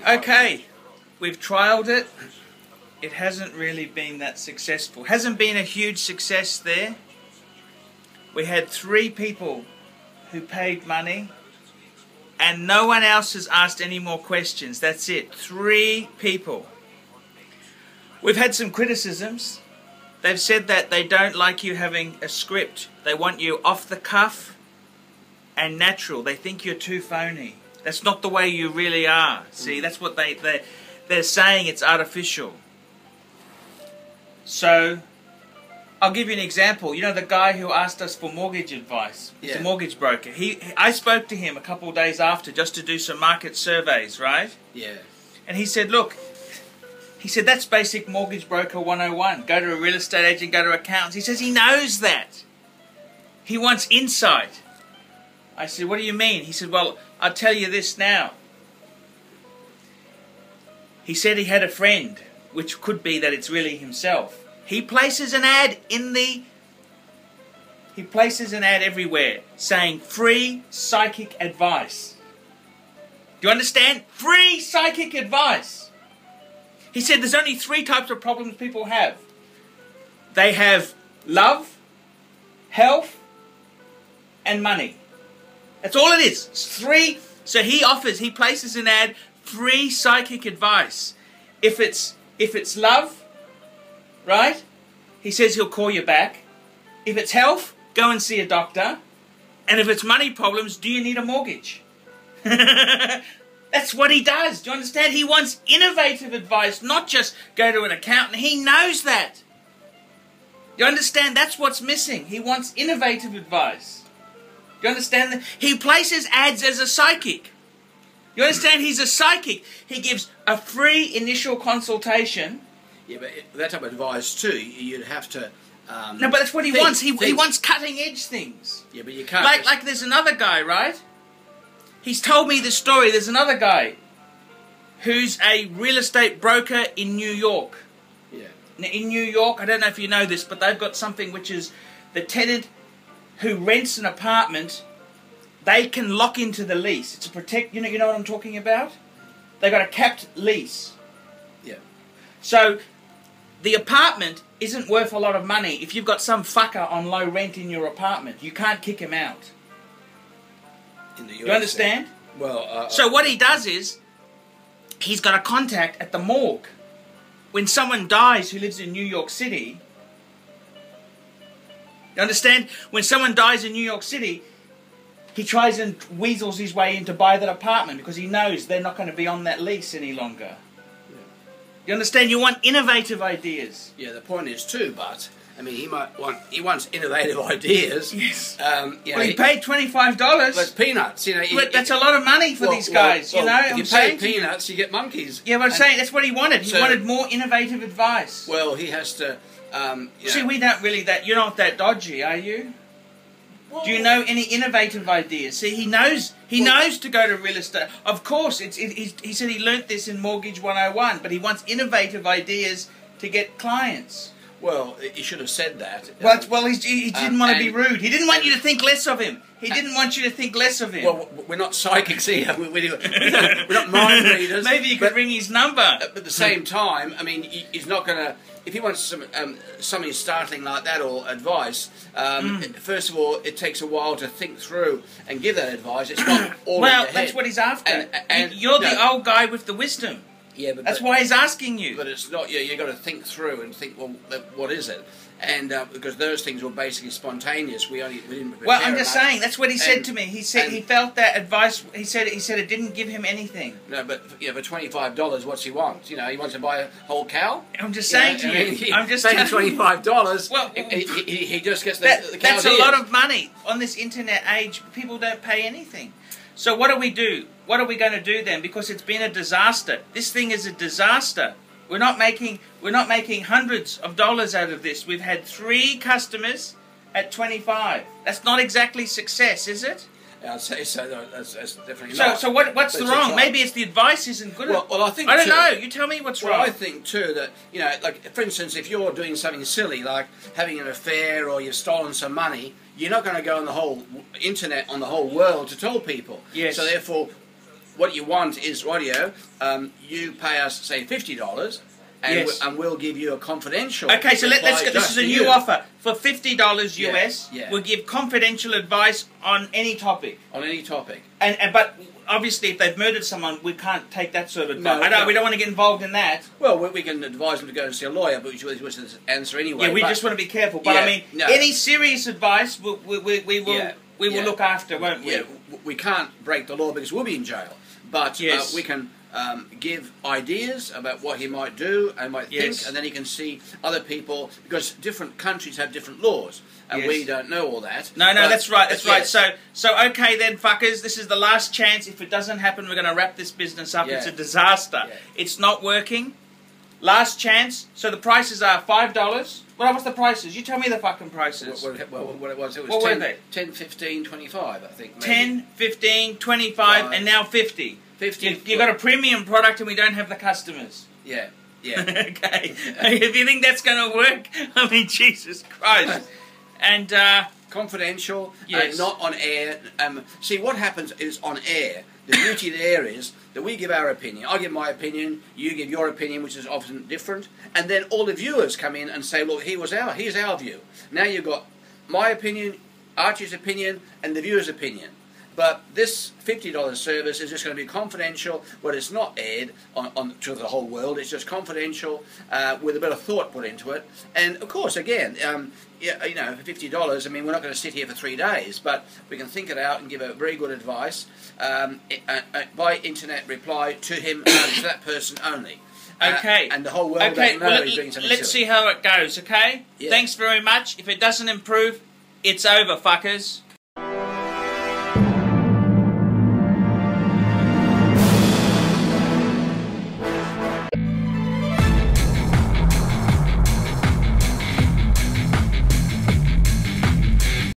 Okay, we've trialled it. It hasn't really been that successful. Hasn't been a huge success there. We had 3 people who paid money and no one else has asked any more questions. That's it. 3 people. We've had some criticisms. They've said that they don't like you having a script. They want you off the cuff and natural. They think you're too phony. That's not the way you really are. See, that's what they're saying. It's artificial. So, I'll give you an example. You know the guy who asked us for mortgage advice? He's a mortgage broker. I spoke to him a couple of days after just to do some market surveys, right? Yeah. And he said, look, he said, that's basic mortgage broker 101. Go to a real estate agent, go to accountants. He says he knows that. He wants insight. I said, what do you mean? He said, well, I'll tell you this now. He said he had a friend, which could be that it's really himself. He places an ad everywhere saying free psychic advice. Do you understand? Free psychic advice. He said there's only 3 types of problems people have. They have love, health, and money. That's all it is. It's 3. So he places an ad, free psychic advice. If it's love, right? He says he'll call you back. If it's health, go and see a doctor. And if it's money problems, do you need a mortgage? That's what he does. Do you understand? He wants innovative advice, not just go to an accountant. He knows that. You understand? That's what's missing. He wants innovative advice. You understand that? He places ads as a psychic. You understand? He's a psychic. He gives a free initial consultation. Yeah, but that type of advice too, you'd have to... no, but that's what he wants. He wants cutting-edge things. Yeah, but you can't... Like there's another guy, right? He's told me this story. There's another guy who's a real estate broker in New York. Yeah. In New York, I don't know if you know this, but they've got something which is the tenant who rents an apartment, they can lock into the lease. It's a protect. You know what I'm talking about? They got a capped lease. Yeah. So the apartment isn't worth a lot of money if you've got some fucker on low rent in your apartment. You can't kick him out. You understand? Well, so what he does is, he's got a contact at the morgue. When someone dies who lives in New York City, you understand? When someone dies in New York City, he tries and weasels his way in to buy that apartment because he knows they're not going to be on that lease any longer. Yeah. You understand? You want innovative ideas. Yeah, the point is too, but... I mean, he wants innovative ideas. Yes. Well, he paid $25. That's peanuts, you know. But that's a lot of money for these guys, you know. If you pay peanuts, you get monkeys. Yeah, but I'm saying that's what he wanted. He wanted more innovative advice. Well, he has to. See, we don't really you're not that dodgy, are you? Well, do you know any innovative ideas? See, he knows to go to real estate. Of course, he said he learnt this in Mortgage 101, but he wants innovative ideas to get clients. Well, he should have said that. Well, he didn't want to be rude. He didn't want you to think less of him. He didn't want you to think less of him. Well, we're not psychics here. We're not mind readers. Maybe you could ring his number. But at the same time, I mean, he's not going to... If he wants something startling like that or advice, first of all, it takes a while to think through and give that advice. It's not all in your head. Well, that's what he's after. And you're the old guy with the wisdom. Yeah, but that's why he's asking you. But it's not. You've got to think through and think. Well, what is it? And because those things were basically spontaneous, we didn't prepare. Well, I'm just saying that's what he said to me. He said he felt that advice. He said it didn't give him anything. No, but for $25, what's he want? You know, he wants to buy a whole cow. I'm just saying to you. I'm just saying $25. Well, he just gets the cow. That's a lot of money on this internet age. People don't pay anything. So what do we do? What are we going to do then? Because it's been a disaster. This thing is a disaster. We're not making hundreds of dollars out of this. We've had 3 customers at 25. That's not exactly success, is it? I'd say so. That's definitely not. So what's the wrong? Maybe it's the advice isn't good. Well, I think I don't know. You tell me what's wrong. I think too that like for instance, if you're doing something silly like having an affair or you've stolen some money, you're not going to go on the whole internet on the whole world to tell people. Yes. So therefore, what you want is, radio, you pay us, say, $50, and we'll give you a confidential. Okay, so let's go. This is a new offer for $50 US. Yeah. We'll give confidential advice on any topic. On any topic. And but obviously, if they've murdered someone, we can't take that sort of advice. No, we don't want to get involved in that. Well, we can advise them to go and see a lawyer, but we was the answer anyway. Yeah, we just want to be careful. But I mean, any serious advice, we will look after, won't we? Yeah, we can't break the law because we'll be in jail. But we can give ideas about what he might do and might think, and then he can see other people, because different countries have different laws, and we don't know all that. No, that's right, that's right. So okay then, fuckers, this is the last chance. If it doesn't happen, we're going to wrap this business up. It's a disaster. It's not working. Last chance. So the prices are $5. Well, what's the prices? You tell me the fucking prices. What it was what were they? 10, 15, 25, I think. Maybe. 10, 15, 25, and now 50. 50. You've got a premium product and we don't have the customers. Yeah. Okay. If you think that's going to work, I mean, Jesus Christ. And confidential, not on air. See, what happens is on air, the beauty there is that we give our opinion. I give my opinion, you give your opinion, which is often different, and then all the viewers come in and say, look, here's our view. Now you've got my opinion, Archie's opinion, and the viewer's opinion. But this $50 service is just going to be confidential, but it's not aired on to the whole world. It's just confidential with a bit of thought put into it. And of course, again, for $50, I mean, we're not going to sit here for 3 days, but we can think it out and give a very good advice by internet reply to him, to that person only. Okay. And the whole world doesn't know he's doing something let's silly. see how it goes, okay? Yeah. Thanks very much. If it doesn't improve, it's over, fuckers.